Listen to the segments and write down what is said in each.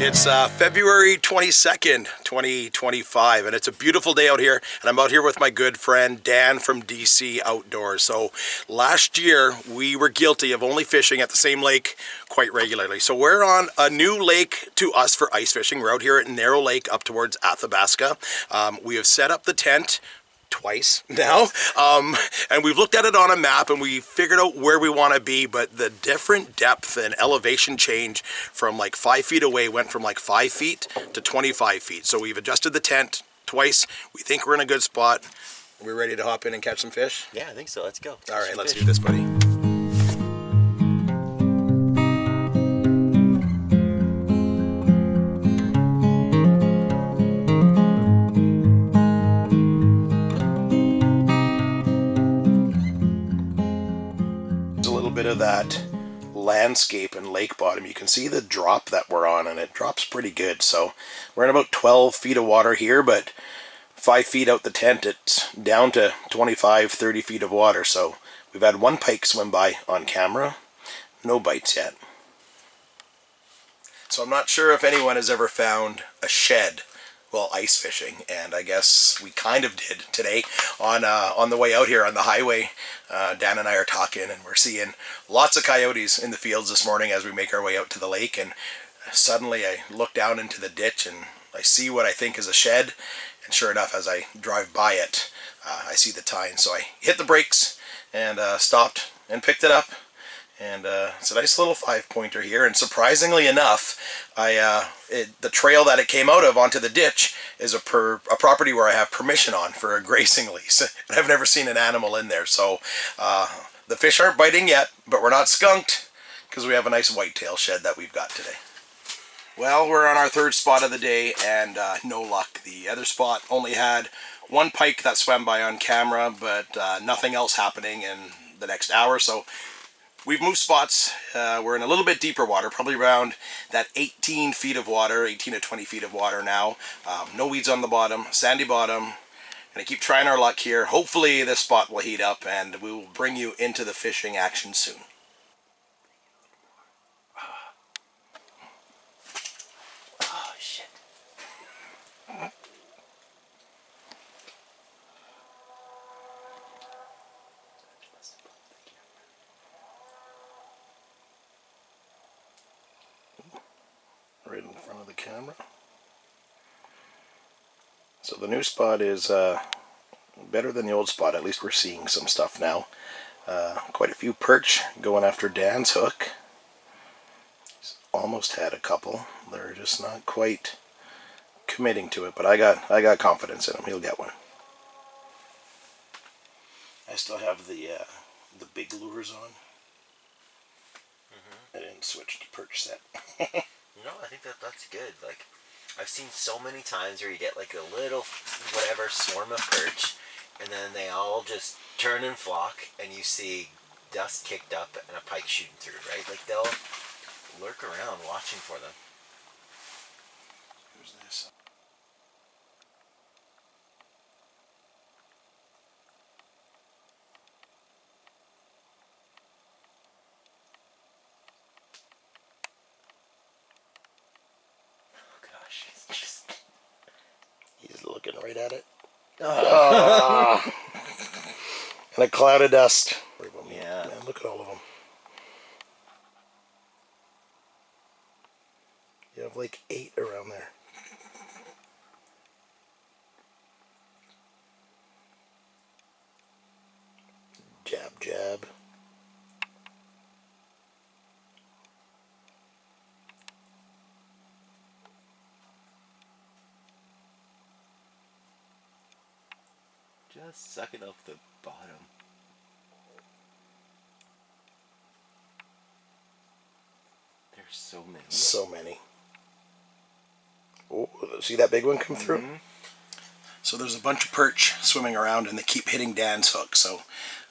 It's February 22nd, 2025, and it's a beautiful day out here, and I'm out here with my good friend Dan from DC Outdoors. So last year we were guilty of only fishing at the same lake quite regularly. So we're on a new lake to us for ice fishing. We're out here at Narrow Lake up towards Athabasca. We have set up the tent twice now, and we've looked at it on a map and we figured out where we want to be, but the different depth and elevation change from like 5 feet away went from like 5 feet to 25 feet. So we've adjusted the tent twice. We think we're in a good spot. We're ready to hop in and catch some fish? Yeah, I think so. Let's go. All right, let's do this, buddy. Bit of that landscape and lake bottom. You can see the drop that we're on, and it drops pretty good. So we're in about 12 feet of water here, but 5 feet out the tent it's down to 25-30 feet of water. So we've had one pike swim by on camera, no bites yet. So I'm not sure if anyone has ever found a shed while ice fishing, and I guess we kind of did today on the way out here on the highway. Dan and I are talking, and we're seeing lots of coyotes in the fields this morning as we make our way out to the lake, and suddenly I look down into the ditch and I see what I think is a shed, and sure enough, as I drive by it, I see the tine. So I hit the brakes and stopped and picked it up. And it's a nice little 5-pointer here, and surprisingly enough, the trail that it came out of onto the ditch is a property where I have permission on for a grazing lease. And I've never seen an animal in there, so the fish aren't biting yet, but we're not skunked because we have a nice whitetail shed that we've got today. Well, we're on our third spot of the day, and no luck. The other spot only had one pike that swam by on camera, but nothing else happening in the next hour, so we've moved spots. We're in a little bit deeper water, probably around that 18 feet of water, 18 to 20 feet of water now. No weeds on the bottom, sandy bottom. Gonna keep trying our luck here. Hopefully this spot will heat up and we will bring you into the fishing action soon. Oh, shit. Right in front of the camera. So the new spot is better than the old spot. At least we're seeing some stuff now. Quite a few perch going after Dan's hook. He's almost had a couple. They're just not quite committing to it, but I got confidence in him. He'll get one. I still have the big lures on. I didn't switch to perch set. No, I think that's good. Like, I've seen so many times where you get like a little, whatever, swarm of perch, and then they all just turn and flock, and you see dust kicked up and a pike shooting through, right? Like, they'll lurk around watching for them. Who's this? He's looking right at it. Oh. And a cloud of dust. Yeah. Man, look at all of them. You have like 8 around there. Jab, jab. Just sucking up the bottom. There's so many. So many. Oh, see that big one come through? So there's a bunch of perch swimming around, and they keep hitting Dan's hook. So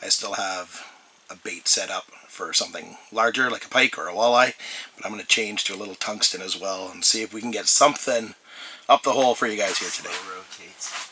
I still have a bait set up for something larger, like a pike or a walleye. But I'm going to change to a little tungsten as well and see if we can get something up the hole for you guys here today. Rotates.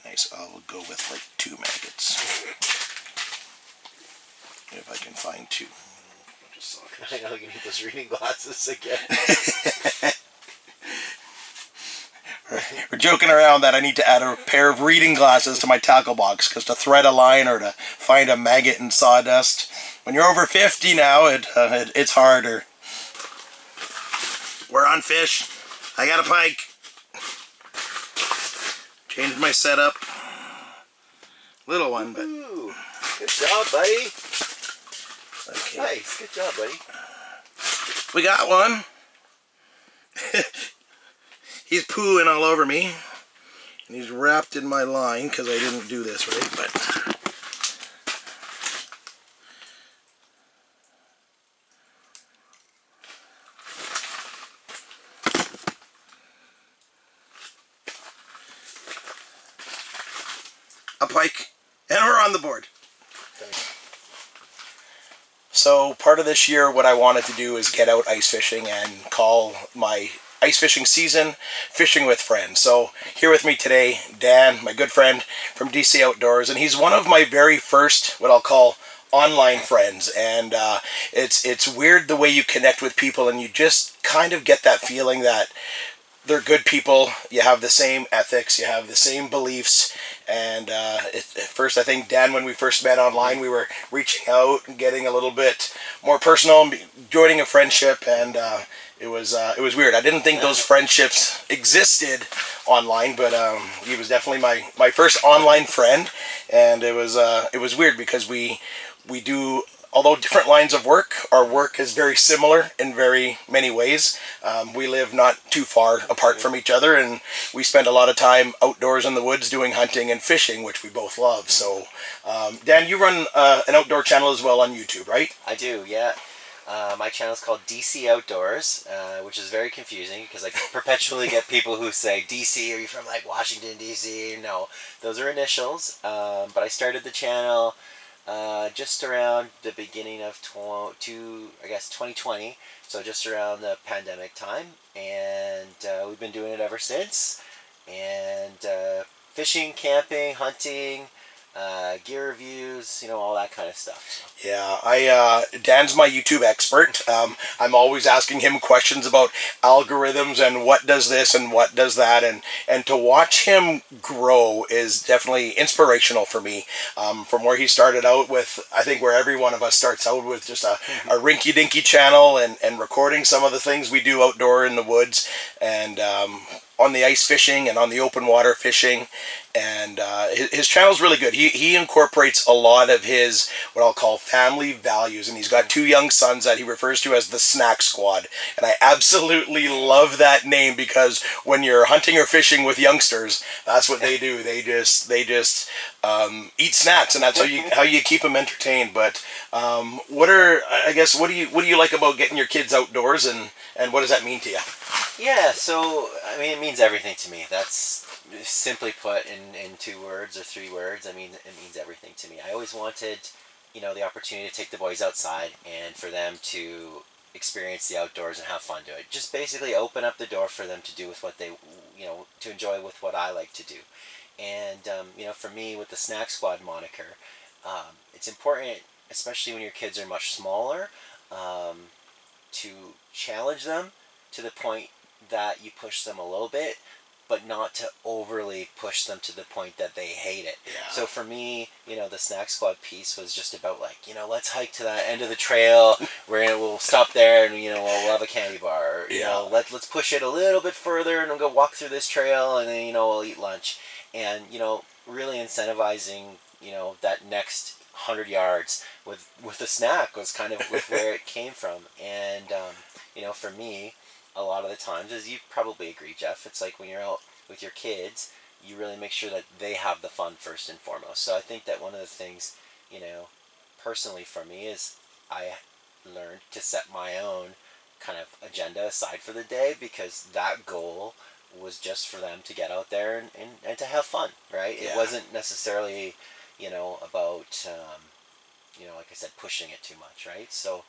Nice. I'll go with like 2 maggots. If I can find 2. Just I know you need those reading glasses again. We're joking around that I need to add a pair of reading glasses to my tackle box, because to thread a line or to find a maggot in sawdust, when you're over 50 now, it's harder. We're on fish. I got a pike. Changed my setup. Little one, but... Ooh, good job, buddy. Okay. Nice, good job, buddy. We got one. He's pooing all over me. And he's wrapped in my line because I didn't do this right, but... a pike, and we're on the board. So part of this year, what I wanted to do is get out ice fishing and call my ice fishing season Fishing with Friends. So here with me today, Dan, my good friend from DC Outdoors, and he's one of my very first, what I'll call, online friends. And it's weird the way you connect with people, and you just kind of get that feeling that they're good people, you have the same ethics, you have the same beliefs, and at first, I think, Dan, when we first met online, we were reaching out and getting a little bit more personal, joining a friendship, and it was weird. I didn't think those friendships existed online, but he was definitely my first online friend, and it was weird because we do, although different lines of work, our work is very similar in very many ways. We live not too far apart from each other, and we spend a lot of time outdoors in the woods doing hunting and fishing, which we both love. So, Dan, you run an outdoor channel as well on YouTube, right? I do, yeah. My channel is called DC Outdoors, which is very confusing because I perpetually get people who say, DC, are you from like Washington, DC? No, those are initials. But I started the channel just around the beginning of 2020, so just around the pandemic time, and we've been doing it ever since. And fishing, camping, hunting, gear reviews, all that kind of stuff. Yeah, Dan's my YouTube expert. I'm always asking him questions about algorithms and what does this and what does that, and to watch him grow is definitely inspirational for me. From where he started out with, I think where every one of us starts out with just a rinky-dinky channel and recording some of the things we do outdoor in the woods, and on the ice fishing and on the open water fishing, and his channel's really good. He incorporates a lot of his, what I'll call, family values, and he's got 2 young sons that he refers to as the Snack Squad, and I absolutely love that name because when you're hunting or fishing with youngsters, that's what they do. They just eat snacks, and that's how you keep them entertained. But what do you like about getting your kids outdoors, and what does that mean to you? Yeah, so I mean, it means everything to me. That's simply put in 2 words or 3 words. I mean, it means everything to me. I always wanted, the opportunity to take the boys outside and for them to experience the outdoors and have fun to it. Just basically open up the door for them to do with what they, to enjoy with what I like to do. And for me, with the Snack Squad moniker, it's important, especially when your kids are much smaller, to challenge them to the point that you push them a little bit, but not to overly push them to the point that they hate it. Yeah. So for me, the Snack Squad piece was just about like, let's hike to that end of the trail. We'll stop there and we'll have a candy bar. Or, let's push it a little bit further and we'll go walk through this trail, and then we'll eat lunch. And really incentivizing that next 100 yards with a snack was kind of where it came from. And for me, a lot of the times, as you probably agree, Jeff, it's like when you're out with your kids, you really make sure that they have the fun first and foremost. So I think that one of the things, personally for me is I learned to set my own kind of agenda aside for the day, because that goal was just for them to get out there and to have fun, right? Yeah. It wasn't necessarily, about, like I said, pushing it too much, right? So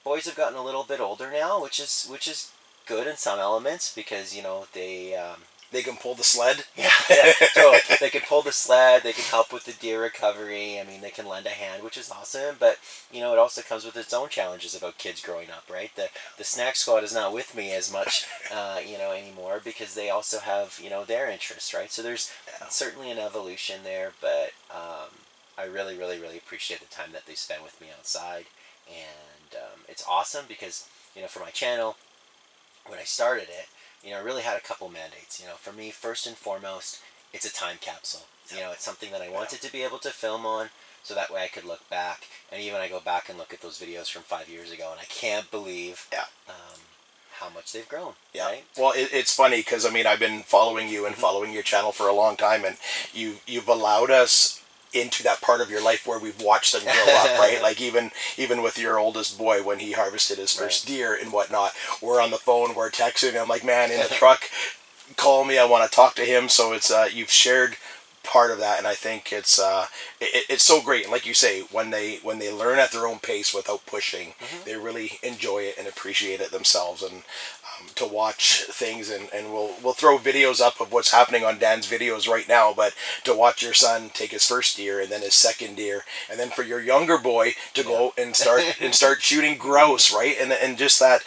boys have gotten a little bit older now, which is good in some elements, because they They can pull the sled? Yeah, so they can pull the sled, they can help with the deer recovery, I mean, they can lend a hand, which is awesome, but, you know, it also comes with its own challenges about kids growing up, right? The snack squad is not with me as much, you know, anymore, because they also have, you know, their interests, right? So there's certainly an evolution there, but I really, really, really appreciate the time that they spend with me outside, and it's awesome because, you know, for my channel, when I started it, you know, I really had a couple mandates. You know, for me, first and foremost, it's a time capsule. You know, it's something that I wanted to be able to film on, so that way I could look back. And even I go back and look at those videos from 5 years ago, and I can't believe how much they've grown. Yeah. Right? Well, it's funny because, I mean, I've been following you and following your channel for a long time, and you've allowed us into that part of your life where we've watched them grow up, right? Like even with your oldest boy, when he harvested his first deer and whatnot, we're on the phone, we're texting. I'm like, man, in the truck, call me. I want to talk to him. So it's you've shared part of that, and I think it's so great. And like you say, when they learn at their own pace without pushing, they really enjoy it and appreciate it themselves. And to watch things, and we'll throw videos up of what's happening on Dan's videos right now, but to watch your son take his first deer and then his second deer, and then for your younger boy to go and start shooting grouse, right? And just that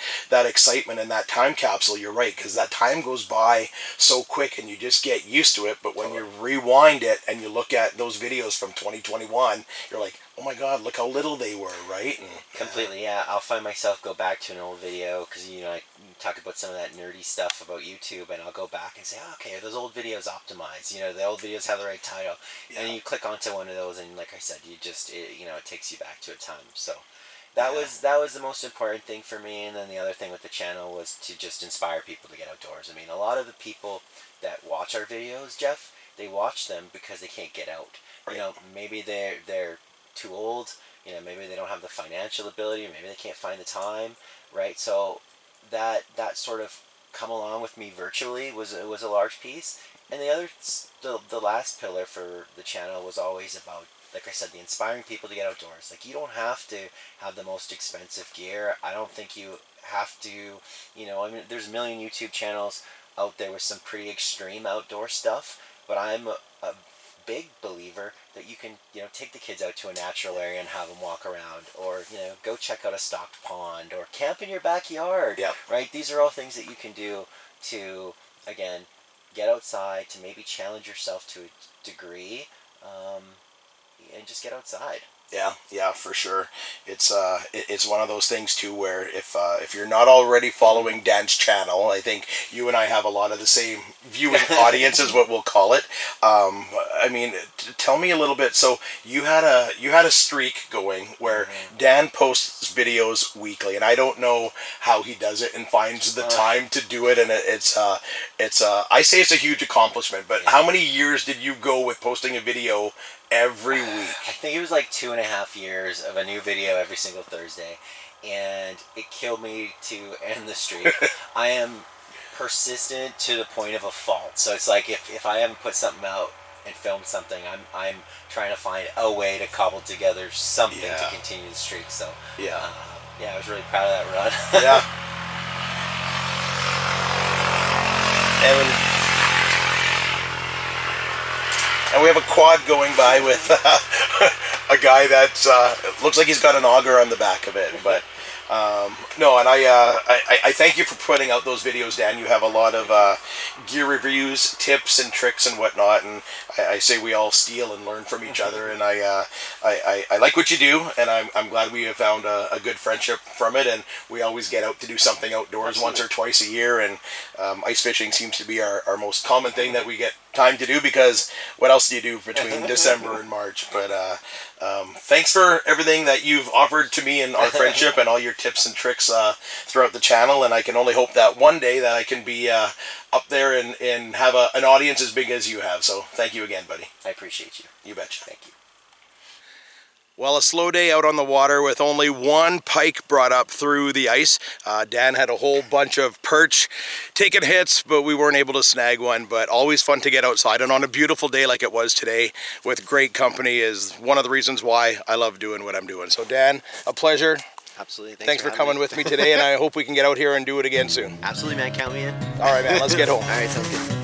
excitement and that time capsule, you're right, because that time goes by so quick and you just get used to it. But when you rewind it and you look at those videos from 2021, you're like, oh my God, look how little they were, right? And, completely, yeah. I'll find myself go back to an old video because, you know, I talk about some of that nerdy stuff about YouTube, and I'll go back and say, oh, okay, are those old videos optimized? You know, the old videos have the right title, and you click onto one of those, and like I said, you just, you know, it takes you back to a time. So that was the most important thing for me. And then the other thing with the channel was to just inspire people to get outdoors. I mean, a lot of the people that watch our videos, Jeff, they watch them because they can't get out. You know, maybe they're too old, you know, maybe they don't have the financial ability, maybe they can't find the time, right? So that sort of come along with me virtually was a large piece. And the other, the last pillar for the channel was always about, like I said, the inspiring people to get outdoors. Like, you don't have to have the most expensive gear. I don't think you have to, you know, I mean, there's a million YouTube channels out there with some pretty extreme outdoor stuff, but I'm a big believer that you can, you know, take the kids out to a natural area and have them walk around, or, you know, go check out a stocked pond, or camp in your backyard. Right? These are all things that you can do to, again, get outside, to maybe challenge yourself to a degree, and just get outside. Yeah, for sure. It's one of those things too where if you're not already following Dan's channel, I think you and I have a lot of the same viewing audience is what we'll call it. I mean, tell me a little bit. So you had a streak going where Dan posts videos weekly, and I don't know how he does it and finds the time to do it. And it's I say it's a huge accomplishment. But how many years did you go with posting a video every week? I think it was like 2.5 years of a new video every single Thursday, and it killed me to end the streak. I am persistent to the point of a fault. So it's like if I haven't put something out and filmed something, I'm trying to find a way to cobble together something to continue the streak. So I was really proud of that run. And we have a quad going by with a guy that looks like he's got an auger on the back of it. But no, and I thank you for putting out those videos, Dan. You have a lot of gear reviews, tips and tricks and whatnot, and I say we all steal and learn from each other. And I like what you do, and I'm glad we have found a good friendship from it. And we always get out to do something outdoors once or twice a year, and ice fishing seems to be our most common thing that we get time to do, because what else do you do between December and March? But thanks for everything that you've offered to me and our friendship, and all your tips and tricks throughout the channel. And I can only hope that one day that I can be up there and have an audience as big as you have. So thank you again, buddy. I appreciate you. You betcha. Thank you. Well, a slow day out on the water with only one pike brought up through the ice. Dan had a whole bunch of perch taking hits, but we weren't able to snag one. But always fun to get outside, and on a beautiful day like it was today with great company is one of the reasons why I love doing what I'm doing. So Dan, a pleasure. Absolutely. Thanks for coming with me today, and I hope we can get out here and do it again soon. Absolutely, man. Count me in. All right, man. Let's get home. All right, sounds good.